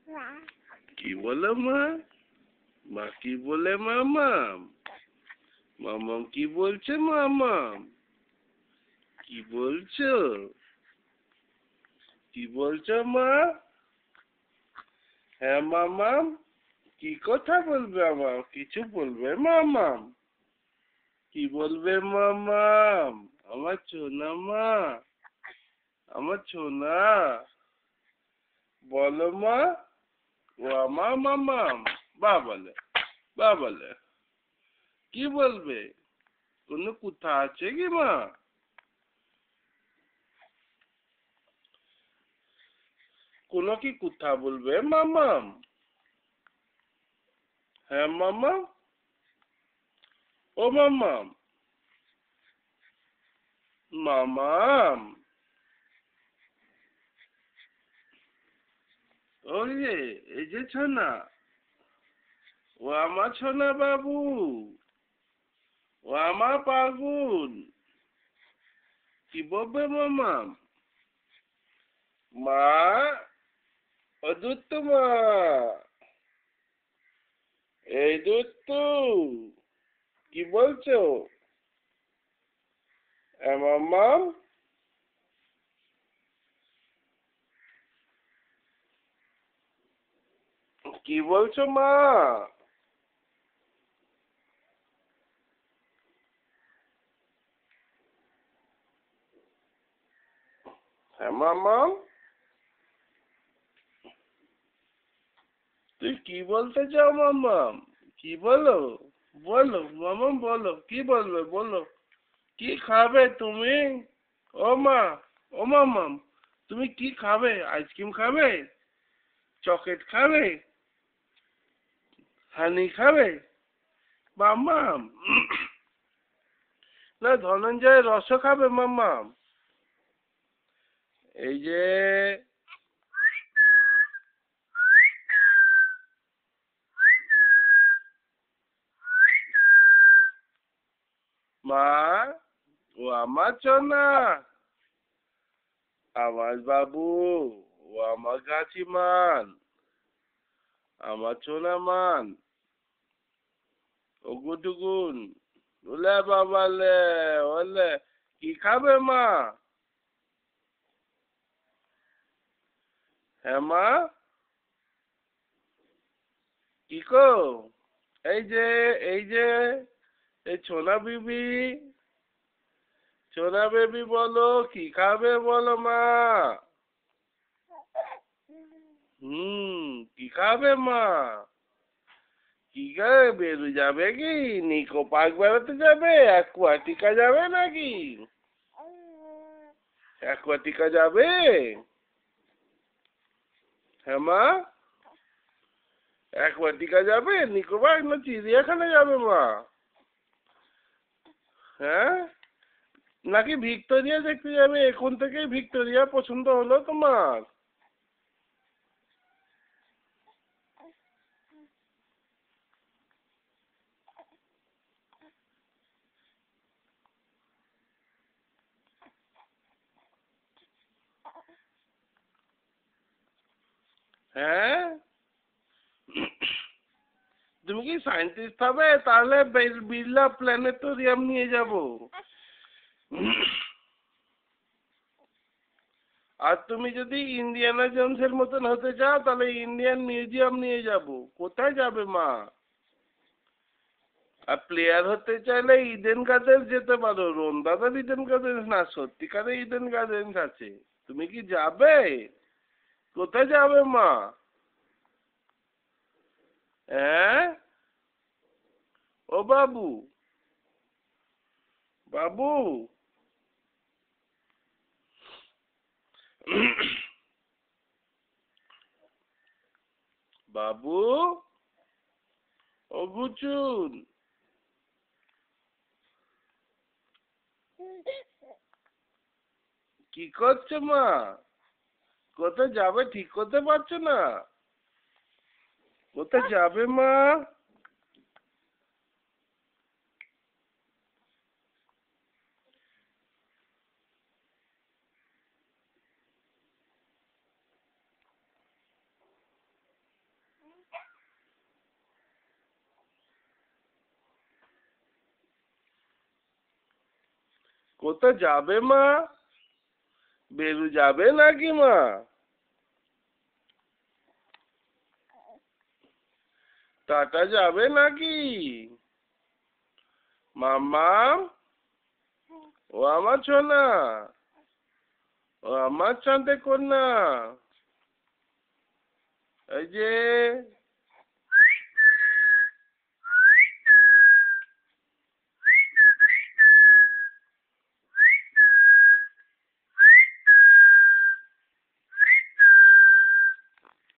কি বলো মা? মা কি বলে মামাম? মামাম কি বলছে মামাম? কি বলছো? কি বলছো মা? হ্যাঁ মামাম, কি কথা বলবে আমার? কিছু বলবে মামাম? কি বলবে মামাম? আমার সোনা মা, আমার সোনা, বলো মা। ও আমার মামাম, বা বলে, বা বলে, কি বলবে? কোনো কথা আছে কি মা? কোনো কি কথা বলবে মামাম? হ্যাঁ মামাম, ও মামাম, মামাম, ওই যে, এই যে সোনা, ও আমার সোনা বাবু, ও আমার পাগুন, কি বলবে মামাম? মা, ও দুত্তু মা, এই দুত্তু, কি বলছো? মামাম, কি বলছো মা? হ্যাঁ মামাম, তুই কি বলতে চাও মামাম? কি বলো? বলো মামাম, বলো কি বলবে, বলো। কি খাবে তুমি? ও মা, ও মামাম, তুমি কি খাবে? আইসক্রিম খাবে? চকলেট খাবে? হানি খাবে? মামাম, না ধনঞ্জয় রস খাবে মামাম? এই যে, মা, ও আমার সোনা, আমার বাবু, ও আমার কাছিমান, আমার সোনা মান, ও গুটুগুন, ওলে বাবালে, ওলে, কি খাবে মা? হ্যাঁ মা, কি কো? এই যে, এই যে, এই সোনা বিবি, সোনা বেবি বলো, কি খাবে বলো মা? কি খাবে মা? কি খাবে? বেরু যাবে কি? নিকো পার্ক বেড়াতে যাবে? অ্যাকুয়াটিকা যাবে নাকি? অ্যাকুয়াটিকা যাবে? হ্যাঁ মা, অ্যাকুয়াটিকা যাবে? নিকো পার্ক না চিড়িয়াখানা যাবে মা? হ্যাঁ, নাকি ভিক্টোরিয়া দেখতে যাবে? এখন থেকেই ভিক্টোরিয়া পছন্দ হলো তোমার? হ্যাঁ, তুমি কি সায়েন্টিস্ট হবে? তাহলে বিড়লা প্ল্যানেটোরিয়াম নিয়ে যাব। আর তুমি যদি ইন্ডিয়ানা জোনসের মতন হতে চাও তাহলে ইন্ডিয়ান মিউজিয়াম নিয়ে যাব। কোথায় যাবে মা? আর প্লেয়ার হতে চাইলে ইডেন গার্ডেন্স যেতে পারো। রোনদাদার ইডেন গার্ডেন্স না, সত্যিকারের ইডেন গার্ডেন্স আছে। তুমি কি যাবে? কোথায় যাবে মা? হ্যাঁ, ও বাবু, বাবু, বাবু, ও গুচুন, কি করছো মা? কোথায় যাবে ঠিক করতে পারছো না? কোথায় যাবে মা? কোথায় যাবে মা? বেরু যাবে নাকি মা? টাটা যাবে নাকি? মাম্মাম, ও আমার সোনা, ও আমার চাঁদে কন্যা, এই যে